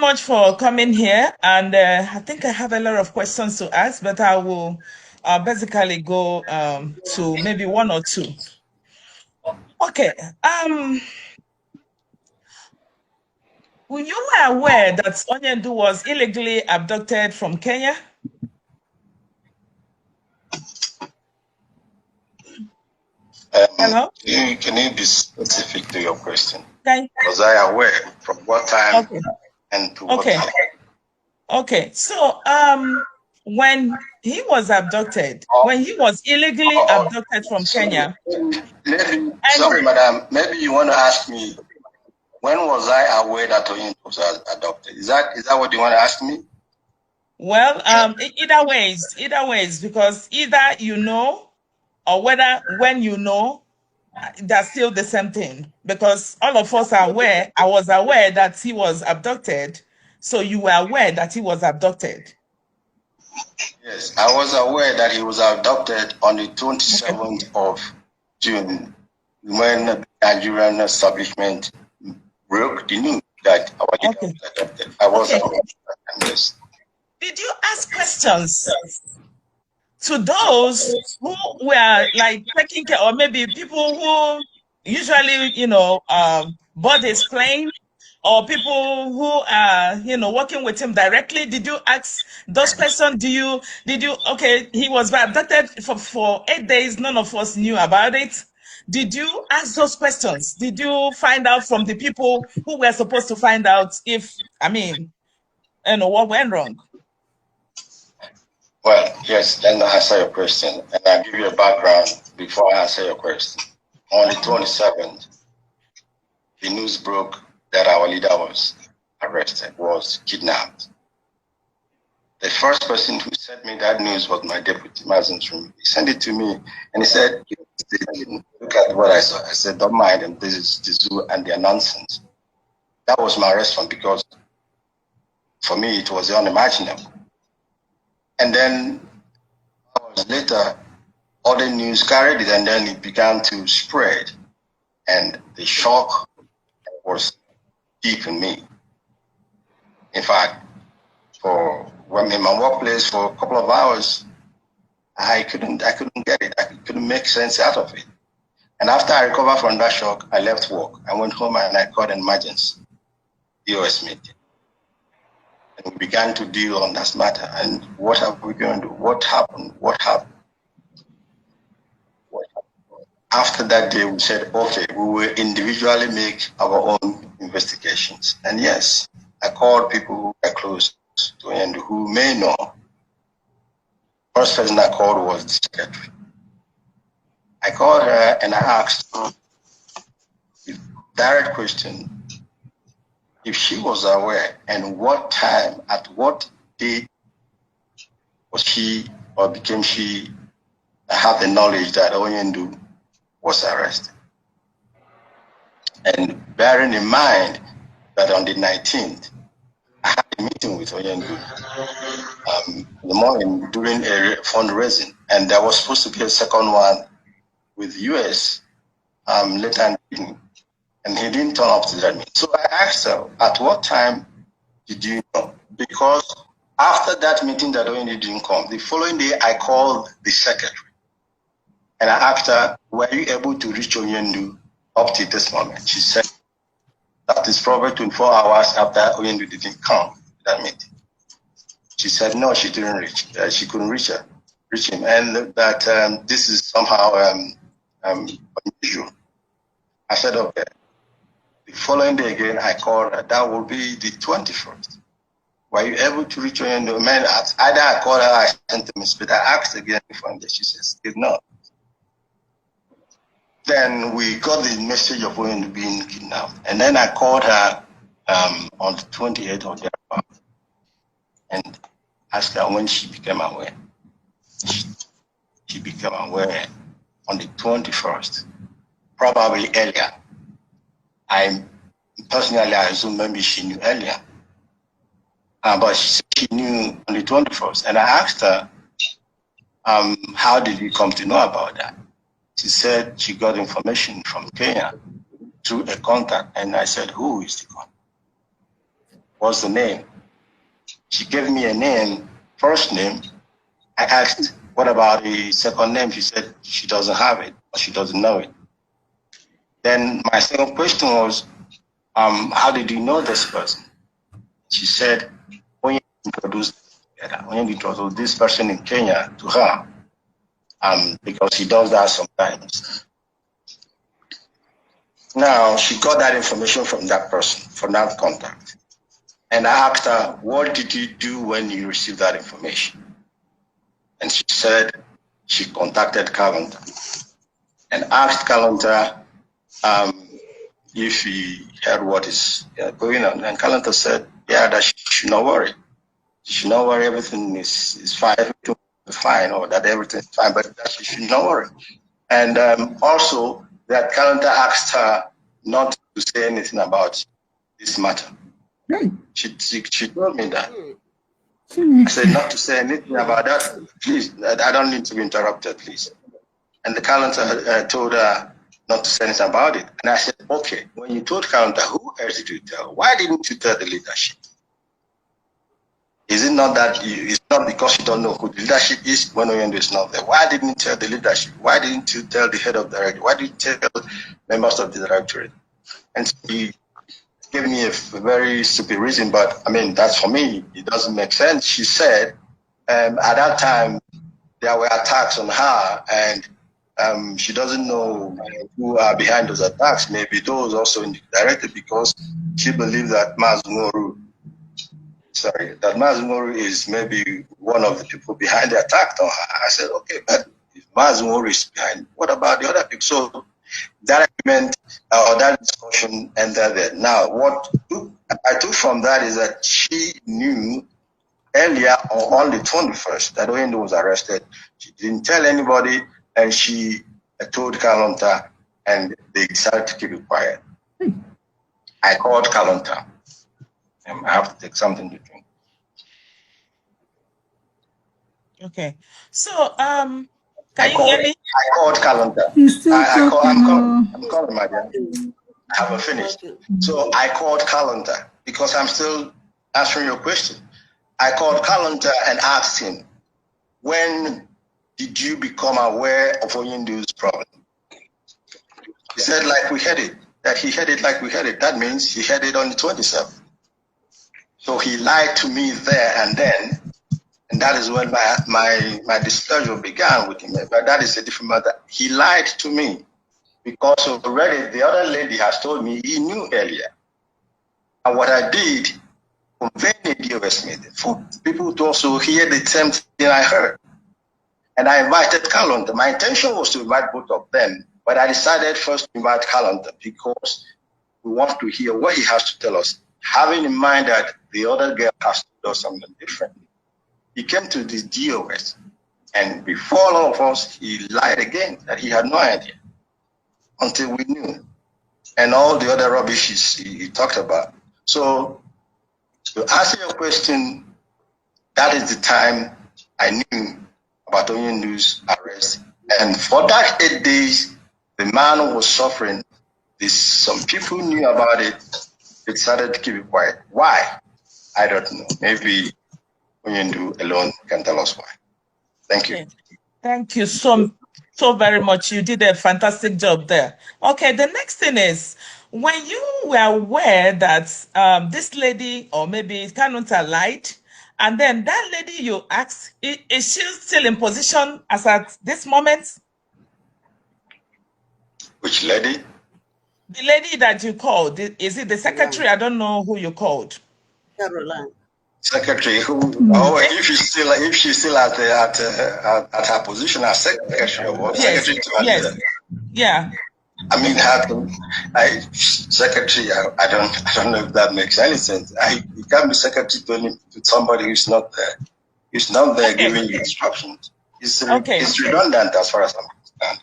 much for coming here. And I think I have a lot of questions to ask, but I will basically go to maybe one or two. Okay. You were aware that Onyendu was illegally abducted from Kenya? Hello? Can you be specific to your question? Okay. Was I aware from what time Okay. and to what time? Okay. So when he was abducted, when he was illegally abducted from Kenya. Sorry, madam. Maybe you want to ask me, when was I aware that Onyendu was adopted? Is that what you want to ask me? Well, either ways, because either you know, or whether when you know, that's still the same thing. Because all of us are aware. I was aware that he was abducted, so you were aware that he was abducted. Yes, I was aware that he was abducted on the 27th of June when the Nigerian establishment broke the news that our leader was adopted. I was aware of that, yes. Did you ask questions to those who were like taking care, or maybe people who usually, board his plane, or people who are, working with him directly? Did you ask those questions? Okay, he was abducted for 8 days. None of us knew about it. Did you ask those questions? Did you find out from the people who were supposed to find out what went wrong? Well, yes, let me answer your question, and I'll give you a background before I answer your question. On the 27th, the news broke that our leader was arrested, was kidnapped. The first person who sent me that news was my deputy, Mazi. He sent it to me, and he said, look at what I saw. I said, don't mind them, this is the zoo and their nonsense. That was my response, because for me, it was unimaginable. And then hours later, other news carried it, and then it began to spread. And the shock was deep in me. In fact, when in my workplace for a couple of hours, I couldn't get it. I couldn't make sense out of it. And after I recovered from that shock, I left work. I went home and I called an emergency DOS meeting. And we began to deal on this matter. And what are we going to do? What happened? After that day, we said, okay, we will individually make our own investigations. And yes, I called people who are close to and who may know. First person I called was the secretary. I called her and I asked her a direct question, if she was aware, and what time, at what date was she or became she have the knowledge that Onyendu was arrested. And bearing in mind that on the 19th, I had a meeting with Onyendu in the morning during a fundraising, and there was supposed to be a second one with US later in the evening, and he didn't turn up to that meeting. So I asked her, at what time did you know? Because after that meeting that Onyendu didn't come, the following day I called the secretary. And I asked her, were you able to reach Onyendu up to this moment? She said, that is probably 24 hours after Onyendu didn't come to that meeting. She said, no, she didn't reach. She couldn't reach him, and that this is somehow unusual. I said, okay. The following day again, I called her. That will be the 21st. Were you able to reach Onyendu? Either I called her, I sent a message, but I asked again before, and she says, did not. Then we got the message of Onyendu being kidnapped. And then I called her on the 28th of January and asked her when she became aware. She became aware on the 21st, probably earlier. I assume maybe she knew earlier. But she said she knew on the 21st. And I asked her, how did you come to know about that? She said she got information from Kenya through a contact, and I said, who is the contact? what's the name? She gave me a name, first name. I asked, what about the second name? She said she doesn't have it, or she doesn't know it. Then my second question was, how did you know this person? She said, when you introduced this person in Kenya to her, because he does that sometimes. Now, she got that information from that person, from that contact. And I asked her, what did you do when you received that information? And she said she contacted Calendar and asked Calendar if he heard what is going on. And Calendar said, yeah, that she should not worry. She should not worry, everything is fine, everything is fine, or that everything is fine, but that she should not worry. And also that Calendar asked her not to say anything about this matter. She told me that. I said not to say anything about that. Please, I don't need to be interrupted, please. And the Calendar told her not to say anything about it. And I said, okay, when you told Calendar, who else did you tell? Why didn't you tell the leadership? Is it not that it's not because you don't know who the leadership is when Oyendo is not there? Why didn't you tell the leadership? Why didn't you tell the head of the directorate? Why didn't you tell members of the directorate? And he gave me a very stupid reason, but I mean, that's for me, it doesn't make sense. She said at that time there were attacks on her, and she doesn't know who are behind those attacks. Maybe those also in the directorate, because she believed that Mazi is maybe one of the people behind the attack on her. I said, okay, but if Mazi is behind, what about the other people? So that argument or that discussion ended there. Now, what I took from that is that she knew earlier on the 21st that Oyendo was arrested. She didn't tell anybody, and she told Kalonta, and they decided to keep it quiet. I called Kalonta. I have to take something to drink. Okay. So, can you hear me? I called Kalonta. I'm calling, my dear. I haven't finished. So I called Kalonta because I'm still answering your question. I called Kalonta and asked him, when did you become aware of Oyendo's problem? He said, like we had it, that he had it like we had it. That means he had it on the 27th. So he lied to me there and then, and that is when my displeasure began with him. But that is a different matter. He lied to me because already the other lady has told me he knew earlier. And what I did, conveyed a DOS meeting for people to also hear the same thing I heard. And I invited Kalonta. My intention was to invite both of them, but I decided first to invite Kalonta because we want to hear what he has to tell us, having in mind that the other girl has told us something different. He came to this DOS, and before all of us, he lied again that he had no idea until we knew, and all the other rubbish he talked about. So, to answer your question, that is the time I knew about Onyendu's arrest. And for that 8 days, the man was suffering. Some people knew about it. They decided to keep it quiet. Why? I don't know. Maybe Onyendu alone can tell us why. Thank you. Okay. Thank you so very much. You did a fantastic job there. Okay, the next thing is, when you were aware that this lady, or maybe Kanunta, lied, and then that lady you asked, is she still in position as at this moment? Which lady? The lady that you called, is it the secretary? I don't know who you called. Caroline. Secretary who? Oh, if she's still at her position as secretary, or what? Yes. Secretary to Yes. Yeah. I mean, secretary. I don't know if that makes any sense. You can't be secretary to somebody who's not there. He's not there giving you instructions. It's redundant as far as I'm concerned.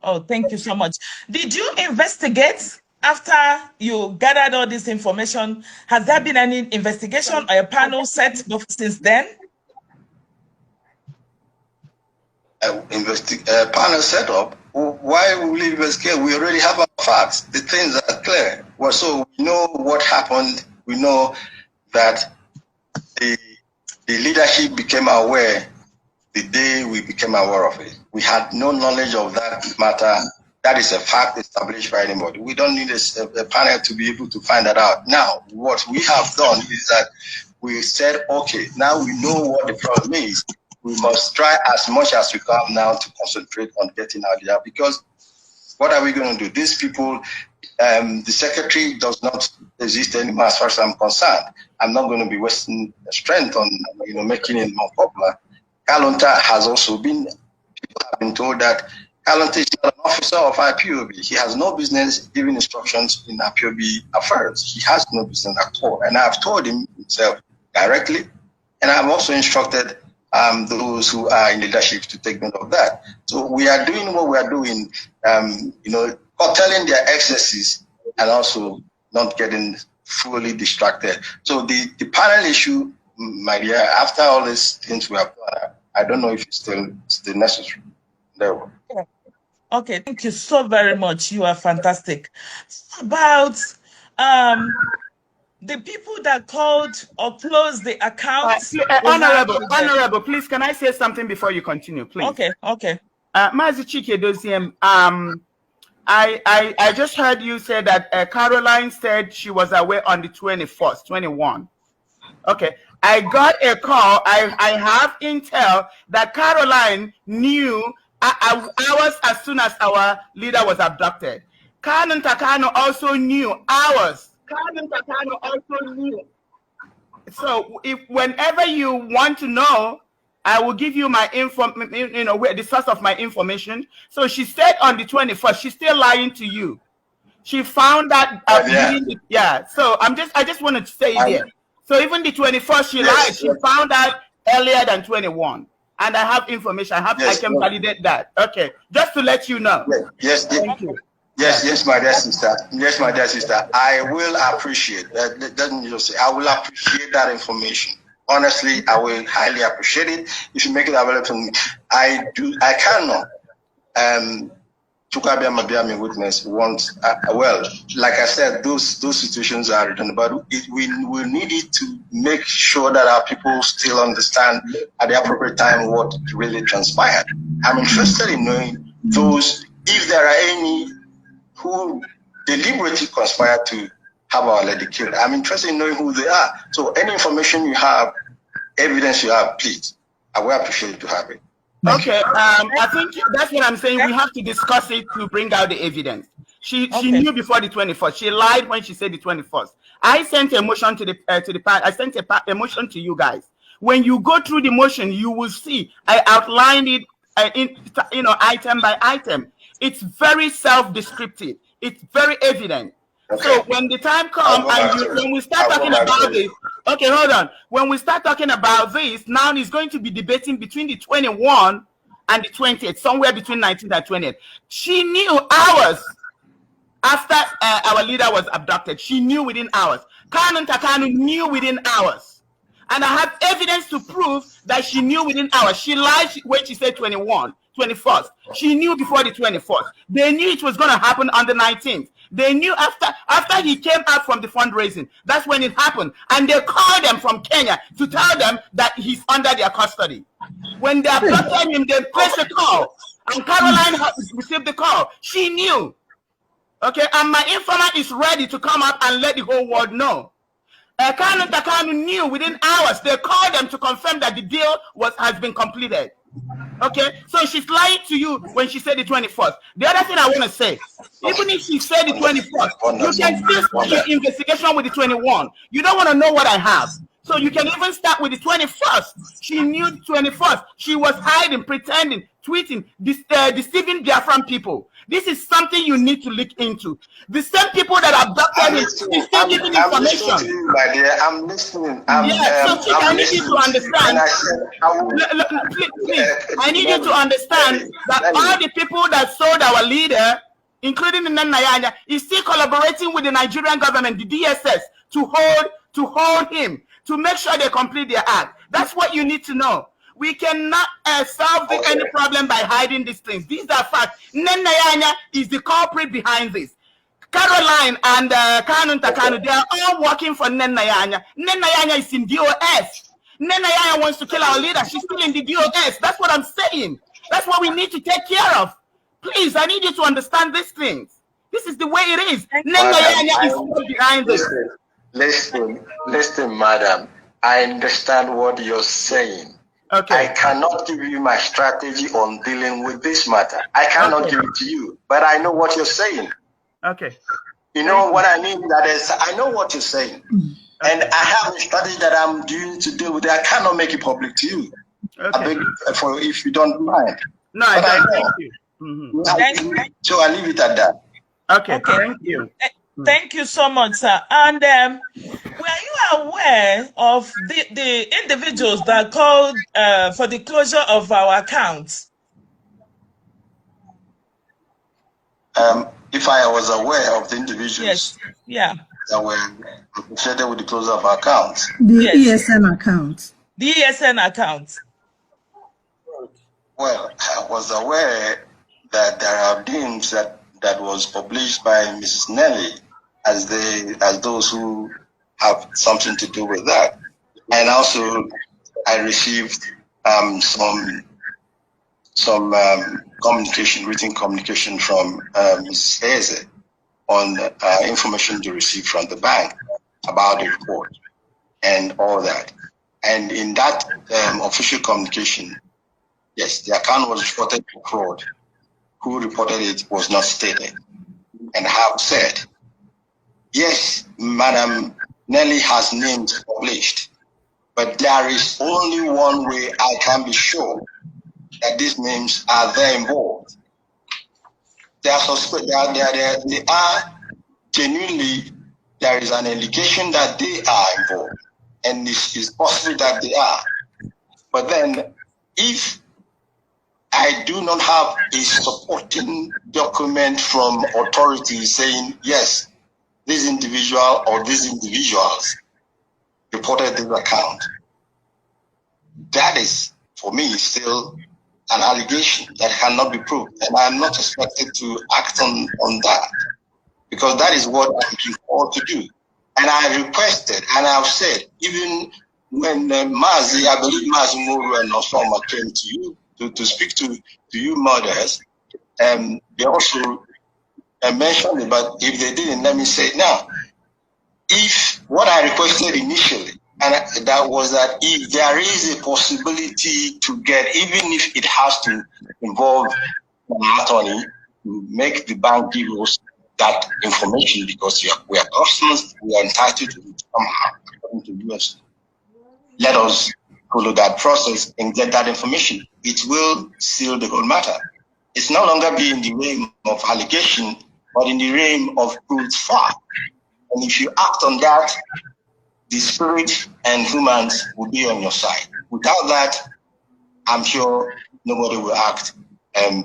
Oh, thank you so much. Did you investigate after you gathered all this information? Has there been any investigation or a panel set since then? Panel set up. Why will we investigate? We already have our facts. The things are clear. Well, so we know what happened. We know that the leadership became aware the day we became aware of it. We had no knowledge of that matter. That is a fact established by anybody. We don't need a panel to be able to find that out. Now, what we have done is that we said, okay, now we know what the problem is. We must try as much as we can now to concentrate on getting out there, because what are we going to do? These people, the secretary does not exist anymore as far as I'm concerned. I'm not going to be wasting strength on making it more popular. Kalonta has also been, people have been told that Kalonta is not an officer of IPOB. He has no business giving instructions in IPOB affairs. He has no business at all. And I've told him himself directly, and I've also instructed those who are in leadership to take note of that. So we are doing what we are doing, curtailing their excesses and also not getting fully distracted. So the panel issue, my dear, after all these things we have done, I don't know if it's still necessary. There. Okay, thank you so very much. You are fantastic. About the people that called or closed the accounts. Honorable, please, can I say something before you continue, please? Okay. Mazi Chike Doziem, I just heard you say that Caroline said she was away on the 21st, 21. Okay, I got a call. I have intel that Caroline knew hours as soon as our leader was abducted. Kanu also knew hours. So whenever you want to know, I will give you my the source of my information. So she said on the 21st, she's still lying to you. She found that So I just wanted to say it there. So even the 21st, she lied. She found out earlier than 21. And I have information. I can validate that. Okay, just to let you know. Thank you. Yes, my dear sister. Yes, my dear sister. I will appreciate that. Doesn't just say I will appreciate that information. Honestly, I will highly appreciate it if you make it available to me. I cannot. Chukabia Mabiami witness wants like I said, those situations are written, but we need it to make sure that our people still understand at the appropriate time what really transpired. I'm interested in knowing those, if there are any who deliberately conspired to have our lady killed. I'm interested in knowing who they are. So any information you have, evidence you have, please, I will appreciate to have it. Okay, I think that's what I'm saying. We have to discuss it to bring out the evidence. She knew before the 21st. She lied when she said the 21st. I sent a motion to the I sent a motion to you guys. When you go through the motion, you will see I outlined it item by item. It's very self-descriptive. It's very evident. Okay. So when the time comes when we start talking about this, okay, hold on. When we start talking about this, now it's going to be debating between the 21 and the 20th, somewhere between 19th and 20th. She knew hours after our leader was abducted. She knew within hours. Kanu knew within hours. And I have evidence to prove that she knew within hours. She lied when she said 21st. She knew before the 21st. They knew it was going to happen on the 19th. They knew after he came out from the fundraising. That's when it happened. And they called them from Kenya to tell them that he's under their custody. When they abducted him, they placed a call. And Caroline received the call. She knew. Okay, and my informant is ready to come up and let the whole world know. Kanu knew within hours. They called them to confirm that the deal has been completed. Okay, so she's lying to you when she said the 21st. The other thing I want to say, even if she said the 21st, you can still start your investigation with the 21. You don't want to know what I have. So you can even start with the 21st. She knew the 21st. She was hiding, pretending, tweeting, deceiving Biafran people. This is something you need to look into. The same people that abducted him is still giving information. I'm listening to you, my dear. I'm listening. So I need you to understand. Please, I need you to understand that all the people that sold our leader, including the Nnamdi, is still collaborating with the Nigerian government, the DSS, to hold him, to make sure they complete their act. That's what you need to know. We cannot solve any problem by hiding these things. These are facts. Nnamdi is the culprit behind this. Caroline and Kanu, they are all working for Nnamdi. Nnamdi is in DOS. Nnamdi wants to kill our leader. She's still in the DOS. That's what I'm saying. That's what we need to take care of. Please, I need you to understand these things. This is the way it is. Nnamdi is still behind this. Listen, madam. I understand what you're saying. Okay. I cannot give you my strategy on dealing with this matter. I cannot give it to you, but I know what you're saying. Okay. You know what I mean? That is, I know what you're saying. Okay. And I have a strategy that I'm doing to deal with it. I cannot make it public to you. Okay. I beg for if you don't mind. No, I don't. Thank you. Mm-hmm. So I leave it at that. Okay. Thank you. Thank you so much, sir. And were you aware of the individuals that called for the closure of our accounts? If I was aware of the individuals that were associated with the closure of our accounts. The ESN account. The ESN account. Well, I was aware that there are names that was published by Mrs. Nelly as those who have something to do with that. And also I received some written communication from Mrs. Eze on information to receive from the bank about the report and all that. And in that official communication, yes, the account was reported to fraud. Who reported it was not stated. And I have said, yes, Madam Nelly has names published, but there is only one way I can be sure that these names are there involved. They are genuinely, there is an allegation that they are involved, and it is possible that they are. But then, if I do not have a supporting document from authorities saying, yes, this individual or these individuals reported this account, that is, for me, still an allegation that cannot be proved. And I am not expected to act on that, because that is what I'm being called to do. And I have requested, and I have said, even when Mazi, I believe Mazi Muru and Osama came to you, to speak to you mothers, they also mentioned it, but if they didn't, let me say it now. If what I requested initially, and that was that if there is a possibility to get, even if it has to involve an attorney, to make the bank give us that information, because we are customers, we are entitled to it somehow, according to US. Let us follow that process and get that information. It will seal the whole matter. It's no longer be in the realm of allegation, but in the realm of proof fact. And if you act on that, the spirit and humans will be on your side. Without that, I'm sure nobody will act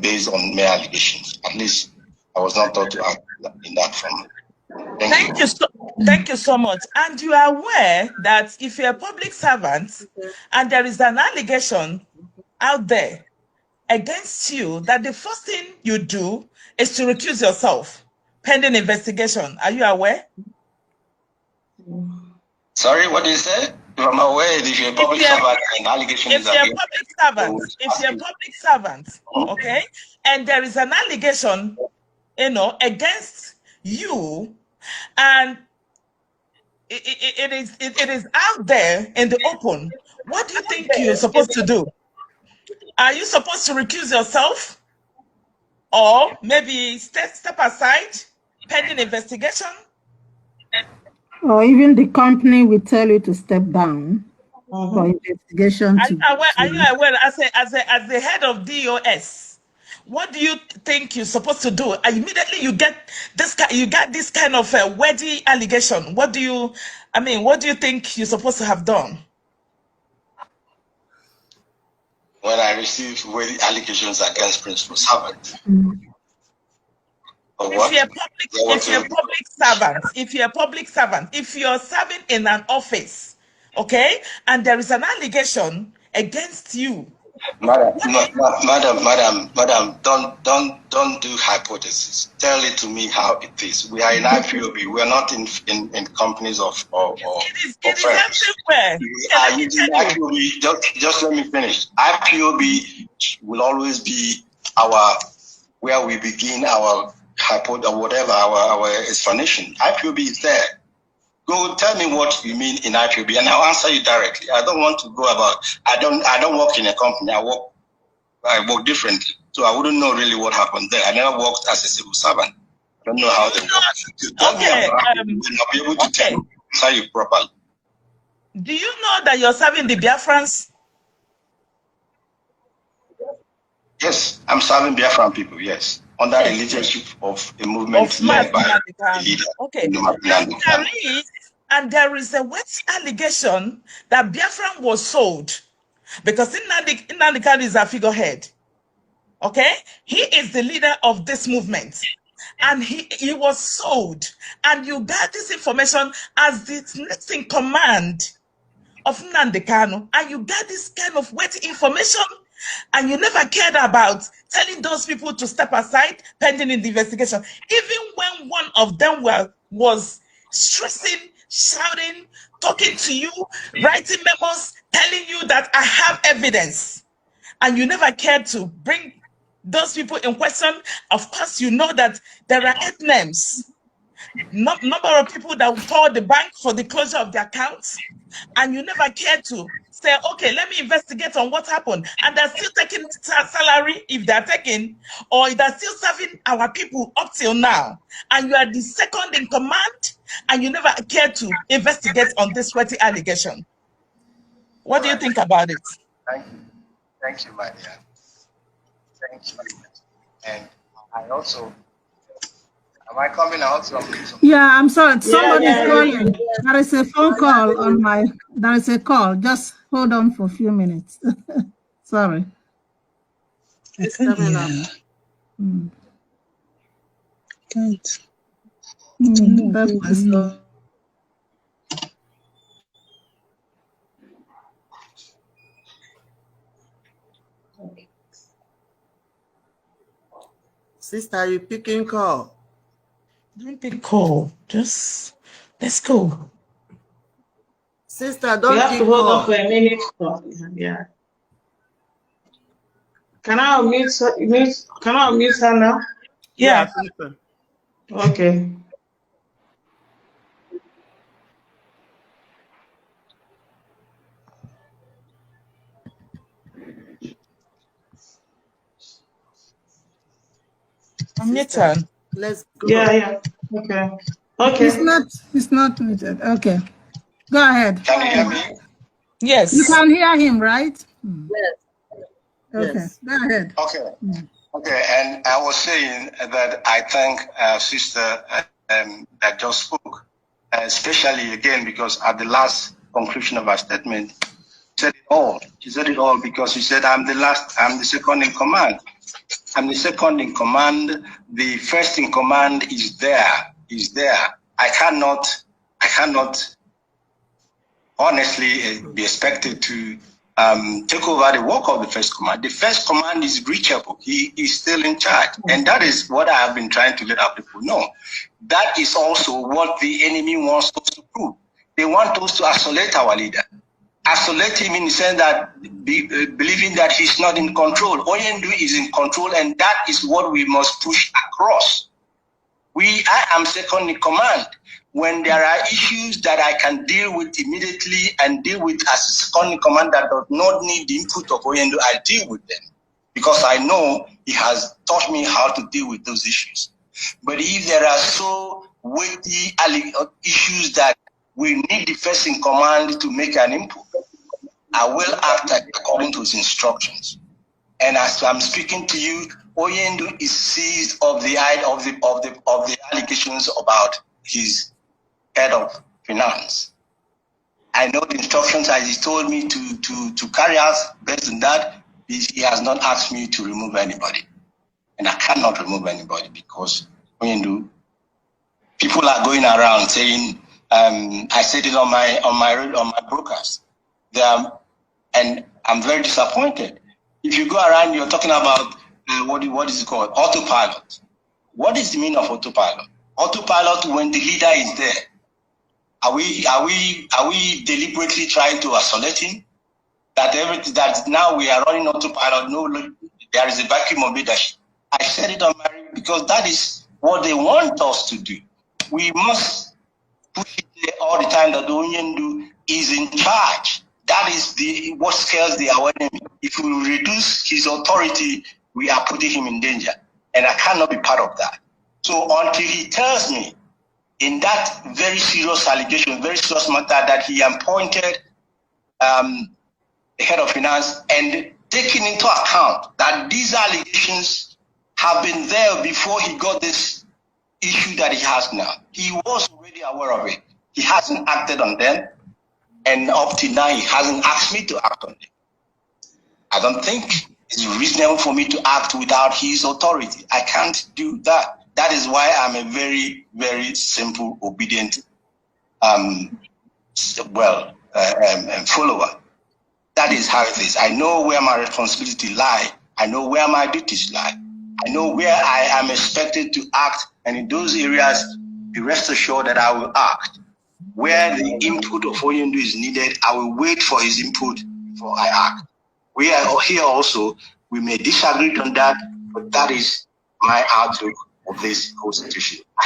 based on mere allegations. At least I was not taught to act in that form. Thank you so much. And you are aware that if you're a public servant and there is an allegation out there against you, that the first thing you do is to recuse yourself pending investigation. Are you aware? Sorry, what did you say? I'm aware if you're a public servant and allegation is against you. If you're a public servant, okay, and there is an allegation, against you, and it is out there in the open, what do you think you're supposed to do? Are you supposed to recuse yourself, or maybe step aside pending investigation? Or even the company will tell you to step down for investigation. Are you aware as the head of DOS? What do you think you're supposed to do? Immediately you get this kind of a wordy allegation. What do you think you're supposed to have done? When I received wordy allegations against principal servant. If you're a public servant, if you're serving in an office, okay, and there is an allegation against you, Madam, don't do hypothesis. Tell it to me how it is. We are in IPOB. We are not in companies or friends. We are using IPOB. Just let me finish. IPOB will always be where we begin our hypothesis or whatever our explanation. IPOB is there. Go tell me what you mean in IPOB, and I'll answer you directly. I don't want to go about. I don't work in a company. I work differently, so I wouldn't know really what happened there. I never worked as a civil servant. I don't know how they work. Okay. I'll be able to answer you properly. Do you know that you're serving the Biafrans? Yes, I'm serving Biafran people. Yes, under the leadership of a movement led by the leader. Okay. And there is a wet allegation that Biafran was sold because Nnamdi Kanu is a figurehead. Okay, he is the leader of this movement, and he was sold. And you got this information as the next in command of Nnamdi Kanu, and you got this kind of wet information, and you never cared about telling those people to step aside pending in the investigation, even when one of them was stressing, shouting, talking to you, writing memos, telling you that I have evidence, and you never cared to bring those people in question. Of course, you know that there are 8 names, number of people that told the bank for the closure of the accounts, and you never cared to say, okay, let me investigate on what happened. And they're still taking salary if they're taking, or they're still serving our people up till now. And you are the second in command, and you never cared to investigate on this sweaty allegation. What do you think about it? Thank you, my dear. Thank you. And I also, am I coming out? Yeah, I'm sorry. Somebody's calling. There is a phone call on my, there is a call. Just hold on for a few minutes. Sorry. It's coming up. Can't. That was Sister, you picking call? Don't pick call. Just let's go. Sister, don't you have pick to hold call. on for a minute. Yeah. Can I unmute her now? Yeah. I think so. Okay. Sister, let's go. Yeah. Okay. It's not muted. Okay. Go ahead. Can you hear me? Yes. You can hear him, right? Yes. Okay. Yes. Go ahead. Okay. Okay. And I was saying that I thank sister that just spoke, especially again because at the last conclusion of her statement, she said it all. She said it all because she said, I'm the second in command. I'm the second in command. The first in command is there. I cannot honestly be expected to take over the work of the first command. The first command is reachable. He is still in charge. And that is what I have been trying to let our people know. That is also what the enemy wants us to prove. They want us to isolate our leader. Isolate him in the sense that believing that he's not in control. Oyendu is in control, and that is what we must push across. I am second in command. When there are issues that I can deal with immediately and deal with as second in command that does not need the input of Oyendu, I deal with them because I know he has taught me how to deal with those issues. But if there are so weighty issues that we need the first in command to make an input, I will act according to his instructions. And as I'm speaking to you, Oyendu is seized of the allegations about his head of finance. I know the instructions as he told me to carry out. Based on that, he has not asked me to remove anybody, and I cannot remove anybody because Oyendu, people are going around saying. I said it on my broadcast. And I'm very disappointed. If you go around, you're talking about what is it called? Autopilot. What is the meaning of autopilot? Autopilot when the leader is there. Are we deliberately trying to isolate him? That now we are running autopilot. No, there is a vacuum of leadership. I said it on my because that is what they want us to do. We must push it all the time that the Onyendu is in charge. That is what scares our enemy. If we reduce his authority, we are putting him in danger. And I cannot be part of that. So until he tells me in that very serious allegation, very serious matter, that he appointed the head of finance and taking into account that these allegations have been there before he got this issue that he has now. He was already aware of it. He hasn't acted on them. And up to now, he hasn't asked me to act on it. I don't think it's reasonable for me to act without his authority. I can't do that. That is why I'm a very, very simple, obedient, follower. That is how it is. I know where my responsibility lies. I know where my duties lie. I know where I am expected to act. And in those areas, be rest assured that I will act. Where the input of Onyendu is needed, I will wait for his input before I act. We are here also, we may disagree on that, but that is my outlook of this whole situation. I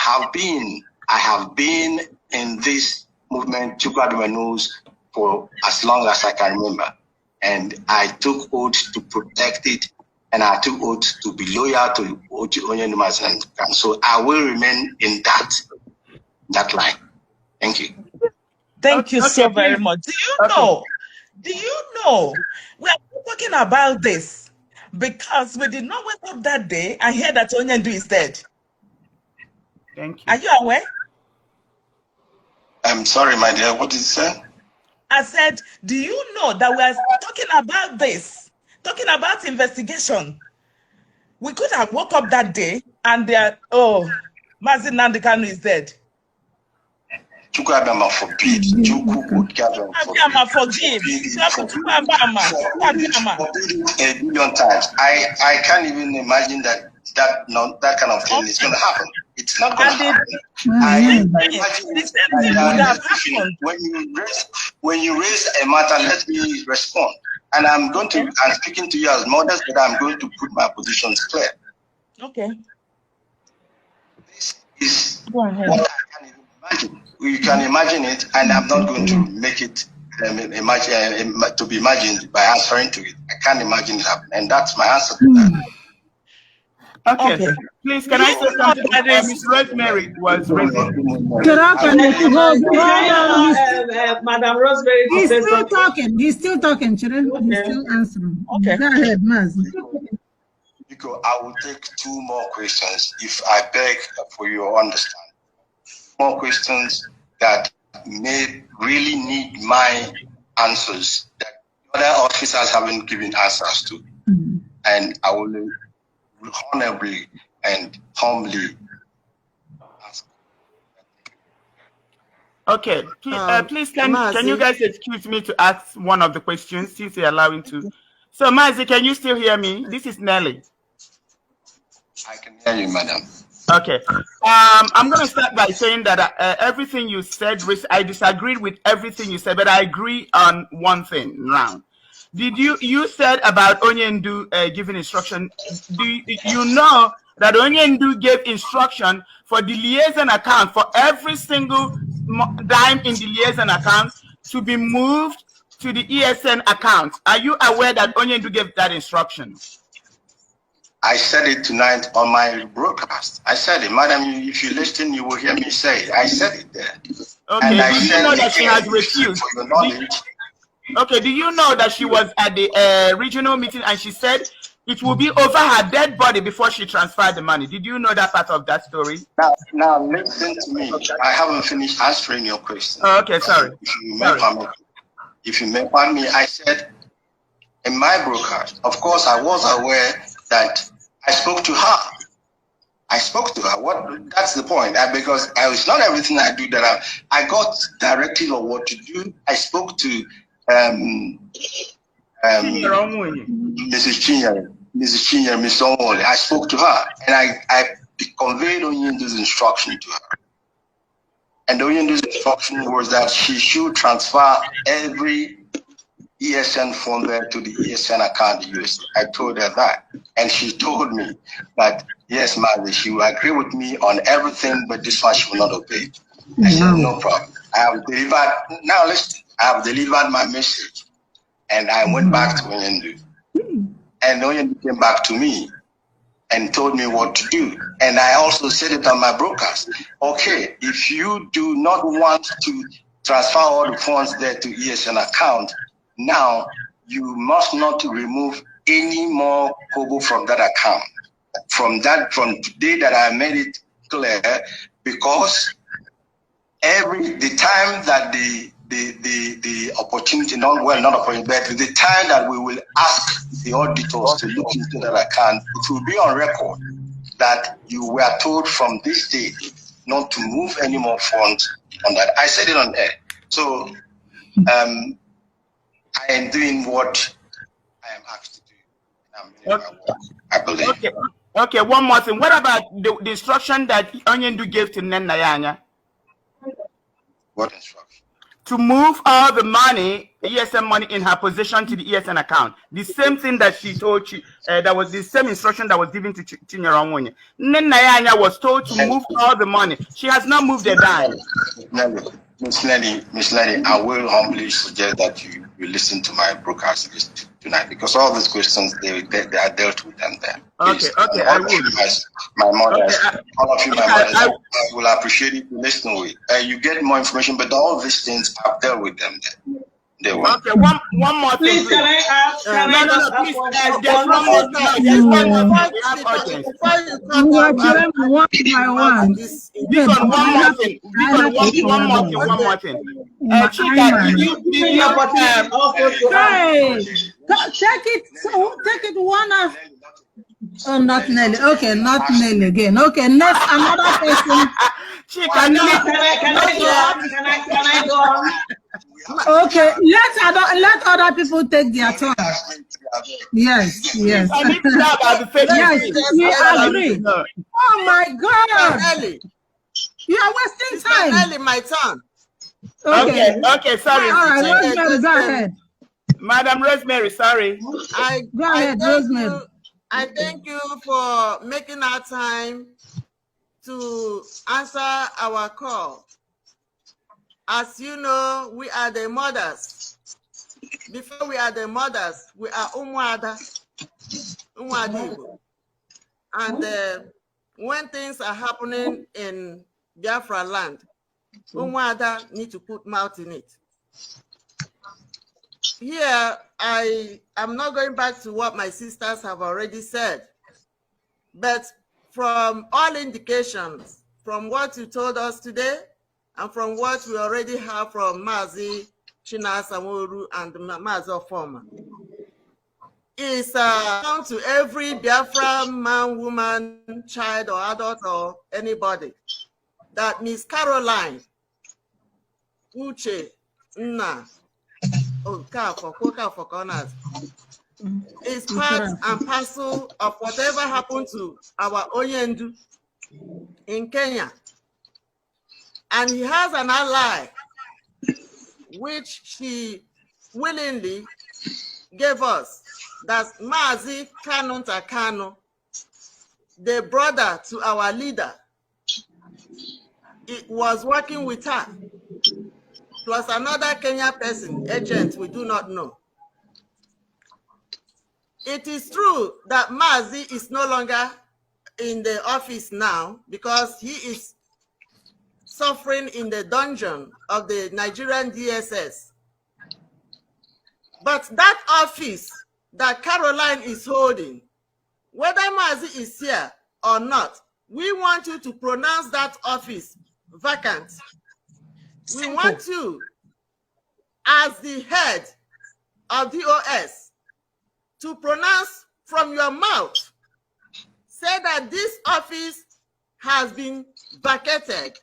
have been in this movement, Chukwuaduma knows, for as long as I can remember. And I took oath to protect it, and I took oath to be loyal to Onyendu Mazi. So I will remain in that line. Thank you. Thank you so very much. Do you know, we are talking about this because we did not wake up that day and hear that Onyendu is dead. Thank you. Are you aware? I'm sorry, my dear. What did you say? I said, do you know that we are talking about this, talking about investigation? We could have woke up that day and Mazi Nnamdi Kanu is dead. Chukwuaduma forbid. Chukwuaduma forgive. A billion times. I can't even imagine that kind of thing is going to happen. It's not going to happen. I imagine when you raise a matter, let me respond. And I'm speaking to you as modest, but I'm going to put my positions clear. Okay. This is what I can even imagine. You can imagine it, and I'm not going to make it to be imagined by answering to it. I can't imagine it happen, and that's my answer to that. Okay. Please, can I say something? Miss Rosemary was raising. Madam Rosemary. He's still talking. He's still talking, children. Okay. He's still answering. Okay. Go ahead, Mazi. Because I will take two more questions if I beg for your understanding. More questions that may really need my answers that other officers haven't given answers to. Mm-hmm. And I will honorably and humbly ask. Okay, please can you guys excuse me to ask one of the questions since you're allowing to? So Mazi, can you still hear me? This is Nelly. I can hear you, madam. Okay. I'm going to start by saying that everything you said, I disagreed with everything you said, but I agree on one thing now. Did you said about Onyendu giving instruction? Do you know that Onyendu gave instruction for the liaison account, for every single dime in the liaison account to be moved to the ESN account? Are you aware that Onyendu gave that instruction? I said it tonight on my broadcast. I said it, madam. If you listen, you will hear me say it. I said it there. Okay. And do you know that she has refused? For your knowledge. Okay. Do you know that she was at the regional meeting and she said it will be over her dead body before she transferred the money? Did you know that part of that story? Now listen to me. I haven't finished answering your question. Oh, okay, sorry. If you may pardon me, I said in my broadcast, of course, I was aware that I spoke to her. That's the point. Because it's not everything I do that I got directive on what to do. I spoke to Mrs. Chinyere, Miss Onwole. I spoke to her and I conveyed Onyendu's instruction to her. And Onyendu's instruction was that she should transfer every ESN phone there to the ESN account US. I told her that. And she told me that, yes, Mazi, she will agree with me on everything, but this one she will not obey. I said, no problem. I have delivered, now listen, I have delivered my message. And I went back to Onyendu. And Onyendu came back to me and told me what to do. And I also said it on my broadcast. Okay, if you do not want to transfer all the funds there to ESN account, now you must not remove any more kobo from that account. From today that I made it clear, because the time that the opportunity, not opportunity, but the time that we will ask the auditors to look into that account, it will be on record that you were told from this day not to move any more funds on that. I said it on air. So I am doing what I am asked to do. I believe. Okay, one more thing. What about the instruction that Onyendu gave to Nnamdi? What instruction? To move all the money, ESN money, in her possession to the ESN account. The same thing that she told you, that was the same instruction that was given to Chinyere Onwonye. Nnamdi was told to move all the money. She has not moved a dime. Miss Lenny, I will humbly suggest that you listen to my broadcast tonight, because all these questions they are dealt with them there. Please, Okay, I will. My mothers, all of you, my mothers, I will appreciate it to listen with. You get more information, but all these things I've dealt with them there. Okay, one more thing. Please, can I ask? Please. There's one more thing. Before you come on, one by one. One more thing. Chika, check it. So take it one after. Oh, not Nelly. Okay, not Nelly again. Okay, next another person. Chika, Can I go on? Okay, let other people take their turn. Yes. Yes, we agree. Oh my God, Nelly, you are wasting time. Nelly, my turn. Okay, sorry. All right, Rosemary, go ahead. Madam Rosemary, sorry. Go ahead, Rosemary. I thank you for making our time to answer our call. As you know, we are the mothers. Before we are the mothers, we are Umuada. And when things are happening in Biafra land, Umuada need to put mouth in it. Here, I am not going back to what my sisters have already said, but from all indications, from what you told us today, and from what we already have from Mazi, China Samoru, and Mazi Ofoma, is down to every Biafra man, woman, child, or adult, or anybody, that Miss Caroline, Uche, Nna, for corners, is part and parcel of whatever happened to our Onyendu in Kenya. And he has an ally, which she willingly gave us. That's Mazi Kanu, the brother to our leader. It was working with her, plus another Kenya person, agent we do not know. It is true that Mazi is no longer in the office now because he is suffering in the dungeon of the Nigerian DSS. But that office that Caroline is holding, whether Mazi is here or not, we want you to pronounce that office vacant. We want you, as the head of DOS, to pronounce from your mouth, say that this office has been vacated,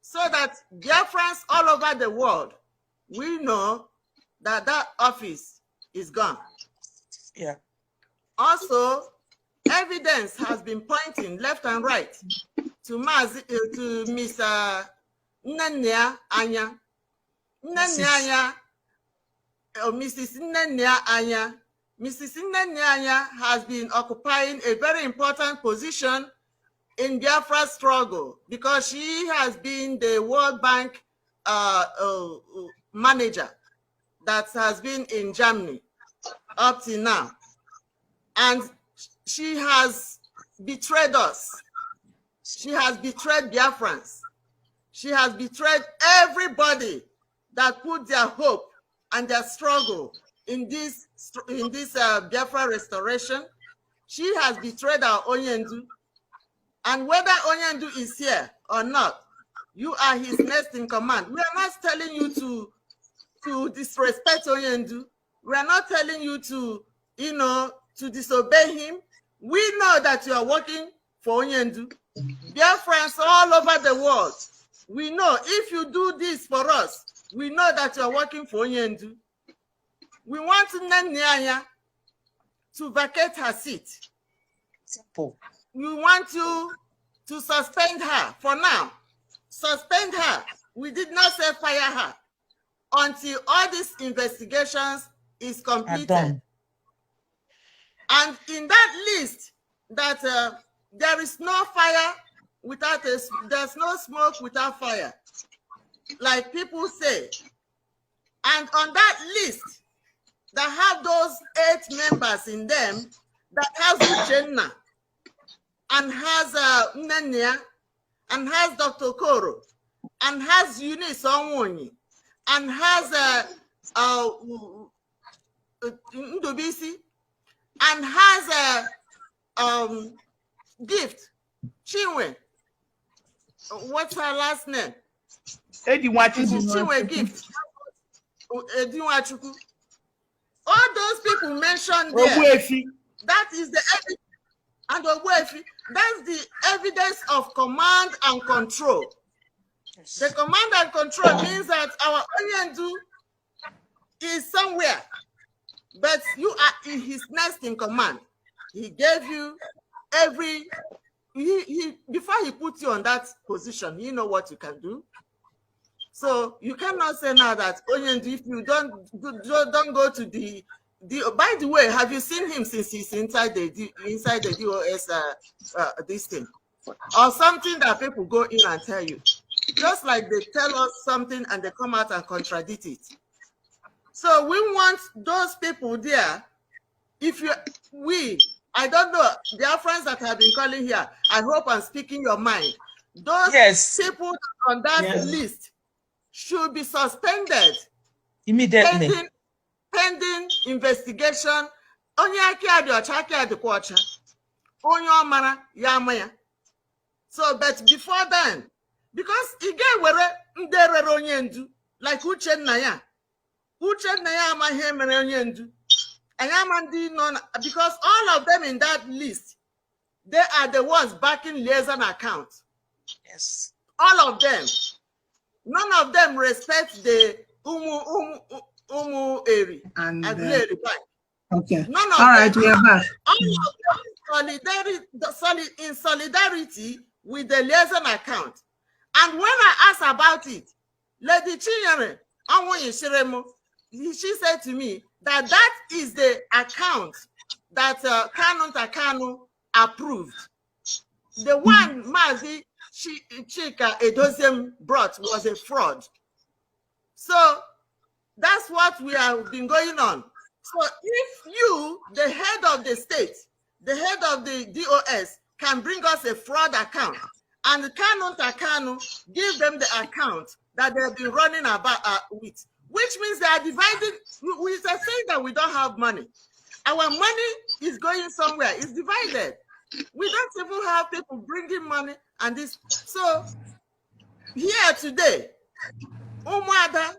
so that Biafrans all over the world, we know that that office is gone. Yeah. Also, evidence has been pointing left and right to Mazi, to Mr. Nnamdi Anya. Nnamdi Anya, or Mrs. Nnamdi Anya. Mrs. Nnamdi Anya has been occupying a very important position in Biafra's struggle because she has been the World Bank manager that has been in Germany up to now. And she has betrayed us. She has betrayed Biafrans. She has betrayed everybody that put their hope and their struggle in this Biafra restoration. She has betrayed our Onyendu. And whether Onyendu is here or not, you are his next in command. We are not telling you to disrespect Onyendu. We are not telling you to, to disobey him. We know that you are working for Onyendu. Biafrans all over the world, we know if you do this for us, we know that you are working for Onyendu. We want Nnamdi Anya to vacate her seat. Simple. We want you to suspend her for now. Suspend her. We did not say fire her until all these investigations is completed. And in that list, that there is no fire without there's no smoke without fire, like people say. And on that list, that have those 8 members in them, that has Uchenna, and has Nnamdi, and has Dr. Koro, and has Eunice Onwonyi, and has Ndubisi, and has a Gift Chinwe. What's her last name? Chinwe Gift. Ediwachuku. All those people mentioned there. That is the evidence. And that's the evidence of command and control. Yes. The command and control means that our Onyendu is somewhere, but you are in his next in command. He gave you before he put you on that position, you know what you can do. So you cannot say now that Onyendu, if you don't go to the by the way, have you seen him since he's inside the DOS this thing? Or something that people go in and tell you. Just like they tell us something and they come out and contradict it. So we want those people there. I don't know, there are friends that have been calling here. I hope I'm speaking your mind. Those people on that list should be suspended immediately. Pending investigation. Onye aki adi ocha aki adi kwa ocha. Onye omara ya amaya. So, but before then, because again were nderere Onyendu, like Uchenna ya. Uchenna ya amahe mere Onyendu. Anyamandi non, because all of them in that list, they are the ones backing liaison accounts. Yes. All of them. None of them respect the Umu Eri and okay. None of all right, them, we are back. All of them in solidarity with the liaison account. And when I asked about it, Lady Chinyere, she said to me that that is the account that Kanu approved. The one Mazi Chika Edoziem brought was a fraud. So that's what we have been going on. So if you, the head of the state, the head of the DOS, can bring us a fraud account, and Kanu give them the account that they've been running about with, which means they are divided. We are saying that we don't have money. Our money is going somewhere. It's divided. We don't even have people bringing money and this. So here today, Umada,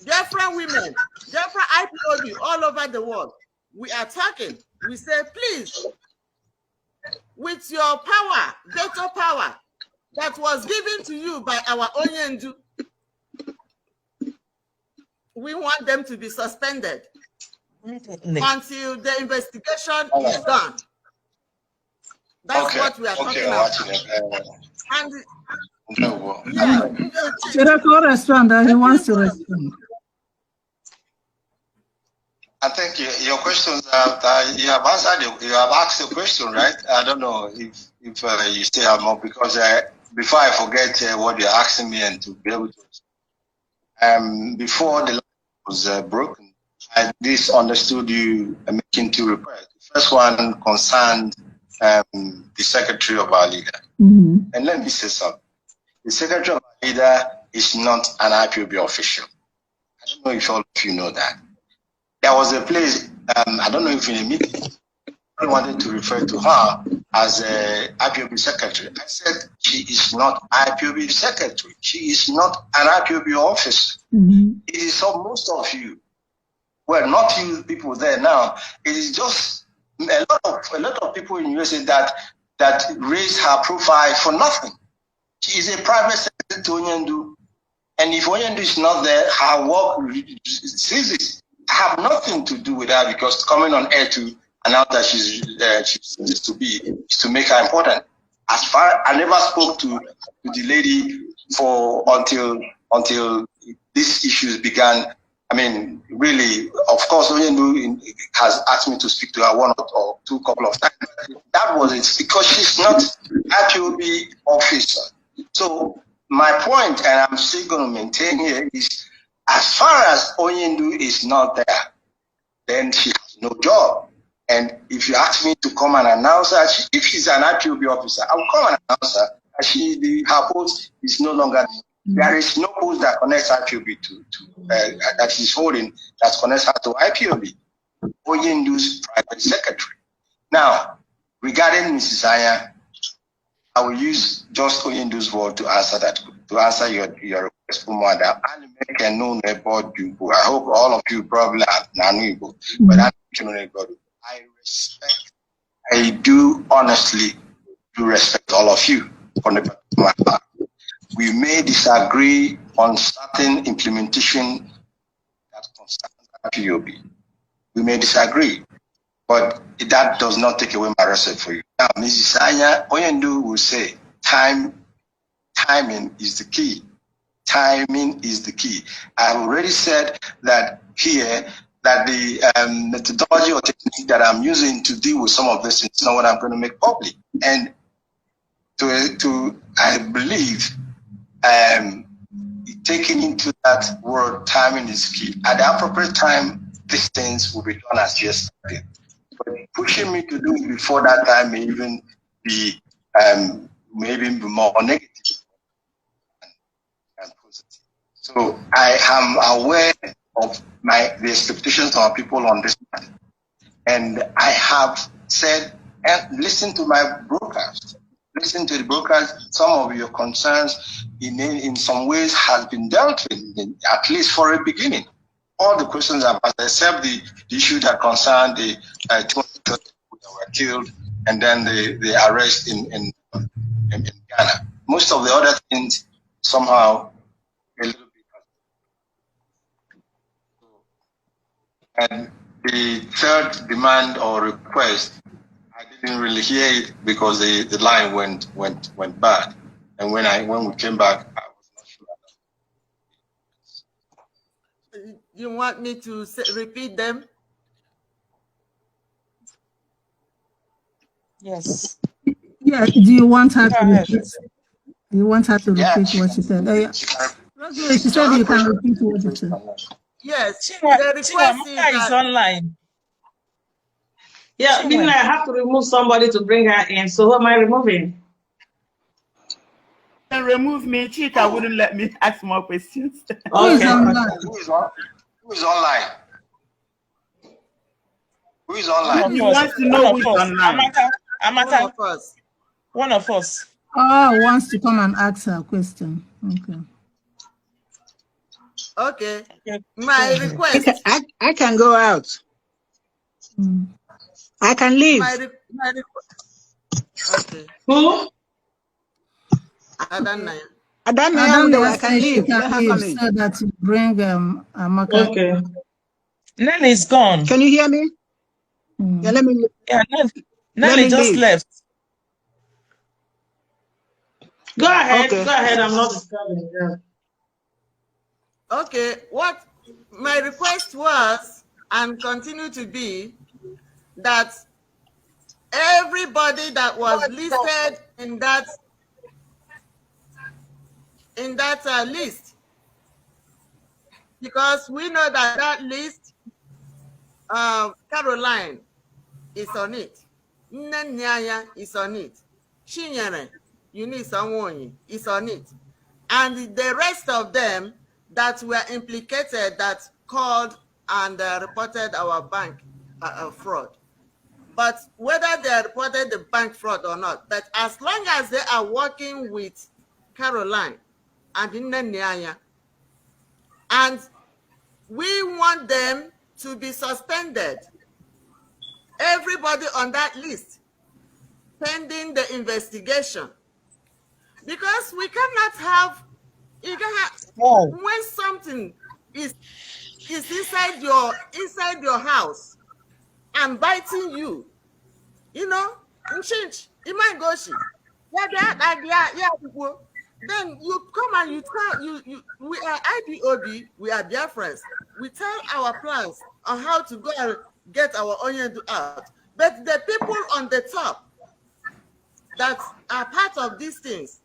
Biafra women, Biafra IPOB all over the world, we are talking. We say, please, with your power, veto power that was given to you by our Onyendu, we want them to be suspended. until the investigation is done. That's what we are talking about. And he wants to respond. I think your questions you have answered. You have asked the question, right? I don't know if you still have more, because before I forget what you're asking me and to be able to. Before the line was broken, I misunderstood you making two requests. The first one concerned the secretary of our leader. And let me say something. The secretary of our leader is not an IPOB official. I don't know if all of you know that. There was a place, I don't know if in a meeting, I wanted to refer to her as a IPOB secretary. I said she is not IPOB secretary. She is not an IPOB officer. It is for most of you. Well, not you people there now. It is just a lot of people in USA that raise her profile for nothing. She is a private secretary to Onyendu, and if Onyendu is not there, her work ceases. I have nothing to do with her, because coming on air to announce that she's to be is to make her important. As far I never spoke to the lady until these issues began. I mean, really, of course, Onyendu has asked me to speak to her one or two couple of times. That was it, because she's not IPOB officer. So my point, and I'm still going to maintain here, is as far as Onyendu is not there, then she has no job. And if you ask me to come and announce her, if she's an IPOB officer, I will come and announce her. Her post is no longer. There is no post that connects IPOB that she's holding that connects her to IPOB. Onyendu's private secretary. Now, regarding Mrs. Aya, I will use just Onyendu's word to answer your request, Madam. I hope all of you probably are Nanu, but I respect. I do honestly respect all of you from the bottom of my heart. We may disagree on certain implementation that concerns POB. We may disagree, but that does not take away my respect for you. Now, Mrs. Anya Onyendu will say, timing is the key. Timing is the key. I have already said that here, that the methodology or technique that I'm using to deal with some of this is not what I'm going to make public. And I believe, taking into that word, timing is key. At the appropriate time, these things will be done as yesterday. But pushing me to do it before that time may even be more negative than positive. So I am aware of the expectations of our people on this matter. And I have said, and listen to my broadcast. Listen to the broadcast. Some of your concerns in some ways has been dealt with, at least for a beginning. All the questions I've asked, except the issue that concerned the 230 people that were killed and then the arrest in Ghana. Most of the other things somehow a little bit. And the third demand or request, I didn't really hear it because the line went bad. And when we came back, I was not sure. You want me to repeat them? Yes. Yeah. Do you want her to repeat? Do you want her to repeat what she said? Rosemary, she said you can repeat what you said. Yes. The request is online. Yeah, meaning I have to remove somebody to bring her in. So who am I removing? Remove me. Chika wouldn't let me ask more questions. Okay. Who is online? Who is online? He wants to know who is online. Amata. One of us. Oh, wants to come and ask her a question. Okay. My request. I can go out. I can leave. Okay. Who? Adana, I can leave. So that you bring Amaka. Okay. Nelly's gone. Can you hear me? Yeah, let me. Yeah, Nelly just left. Go ahead. Okay. Go ahead. I'm not disturbing. Yeah. Okay, what my request was and continue to be that everybody that was listed in that list, because we know that list, Caroline is on it, Nnanya is on it, Chinyere, Eunice Onwonyi is on it, and the rest of them that were implicated that called and reported our bank fraud. But whether they reported the bank fraud or not, but as long as they are working with Caroline and Nnanya, and we want them to be suspended, everybody on that list, pending the investigation. Because we cannot have, when something is inside your house and biting you, change, it might go she. Then you come and you tell we are IPOB, we are Biafrans. We tell our plans on how to go and get our onion out. But the people on the top that are part of these things,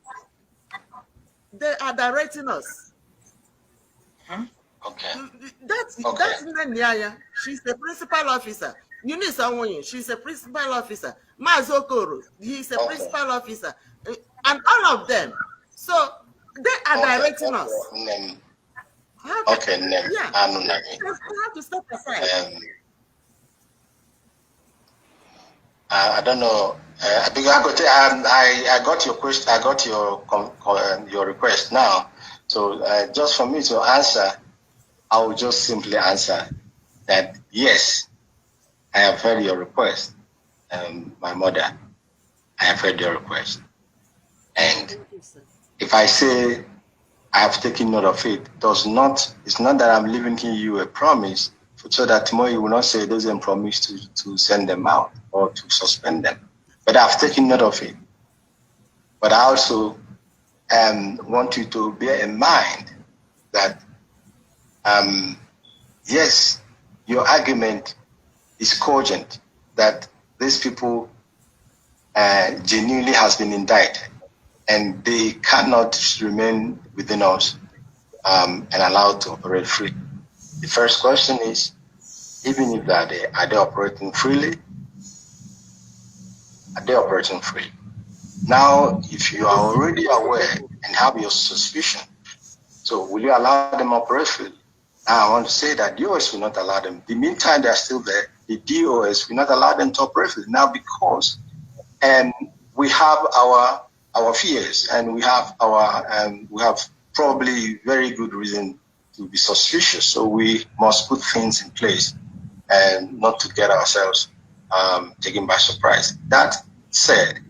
they are directing us. Okay. That's Nnanya. She's the principal officer. Eunice Onwonyi, she's a principal officer. Mazi Okoro, he's a principal officer. And all of them. So they are directing us. Okay, yeah. We have to step aside. I don't know. I got your question. I got your request now. So just for me to answer, I will just simply answer that yes, I have heard your request. My mother, I have heard your request. And if I say I have taken note of it, it's not that I'm leaving you a promise so that tomorrow you will not say it doesn't promise to send them out or to suspend them. But I've taken note of it. But I also want you to bear in mind that yes, your argument is cogent that these people genuinely has been indicted and they cannot remain within us and allowed to operate free. The first question is, even if are they operating freely? Are they operating freely? Now, if you are already aware and have your suspicion, so will you allow them to operate freely? Now, I want to say that DOS will not allow them. The meantime, they are still there. The DOS will not allow them to operate freely. Now, because we have our fears and we have probably very good reason to be suspicious. So we must put things in place and not to get ourselves taken by surprise. That said,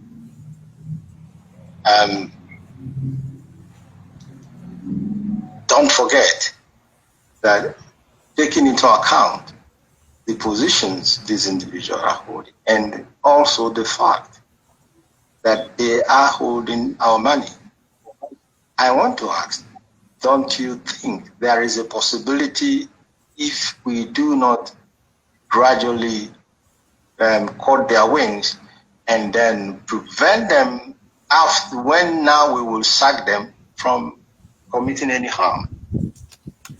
don't forget that taking into account the positions these individuals are holding and also the fact that they are holding our money, I want to ask, don't you think there is a possibility if we do not gradually cut their wings and then prevent them after when now we will sack them from committing any harm?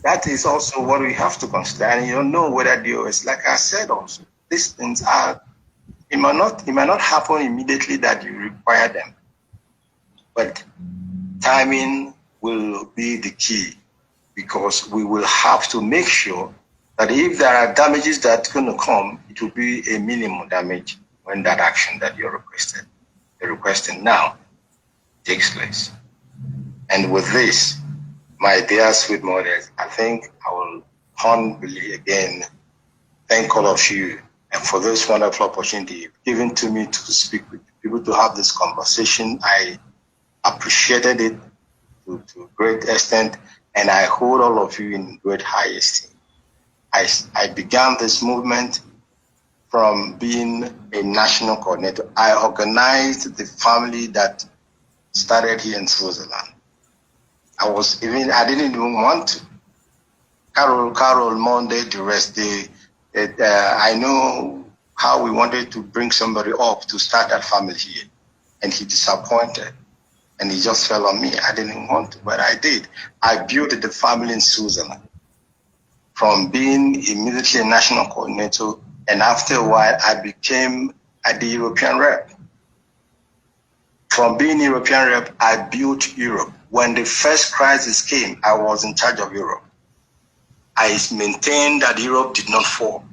That is also what we have to consider. And you don't know whether DOS, like I said also, these things are, it might not happen immediately that you require them. But timing will be the key, because we will have to make sure that if there are damages that are going to come, it will be a minimum damage when that action that you're requesting now takes place. And with this, my dear sweet mothers, I think I will humbly again thank all of you and for this wonderful opportunity given to me to speak with people, to have this conversation. I appreciated it to a great extent, and I hold all of you in great high esteem. I began this movement from being a national coordinator. I organized the family that started here in Switzerland. I didn't even want to. Carol, Monday, the rest. I know how we wanted to bring somebody up to start that family here, and he disappointed, and he just fell on me. I didn't want to, but I did. I built the family in Switzerland from being immediately a national coordinator, and after a while, I became the European rep. From being European rep, I built Europe. When the first crisis came, I was in charge of Europe. I maintained that Europe did not fall,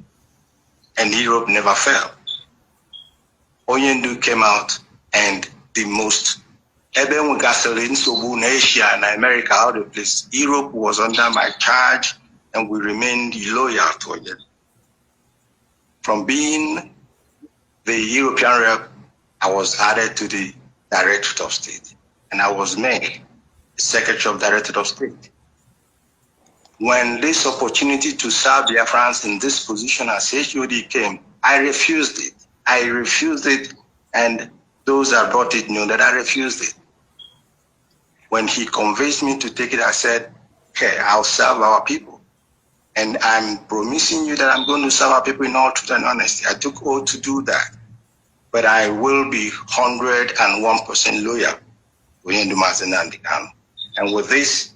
and Europe never fell. Oyendu came out, and the most even gasoline so in Asia and America, all the place, Europe was under my charge, and we remained loyal to it. From being the European rep, I was added to the Directorate of State, and I was made Secretary of Directorate of State. When this opportunity to serve Biafrans in this position as HOD came, I refused it. I refused it, and those that brought it knew that I refused it. When he convinced me to take it, I said, okay, I'll serve our people. And I'm promising you that I'm going to serve our people in all truth and honesty. I took oath to do that. But I will be 101% loyal to Nnamdi Kanu. And with this,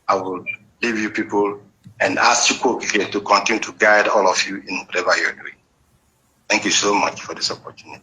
I will leave you people and ask you to continue to guide all of you in whatever you're doing. Thank you so much for this opportunity.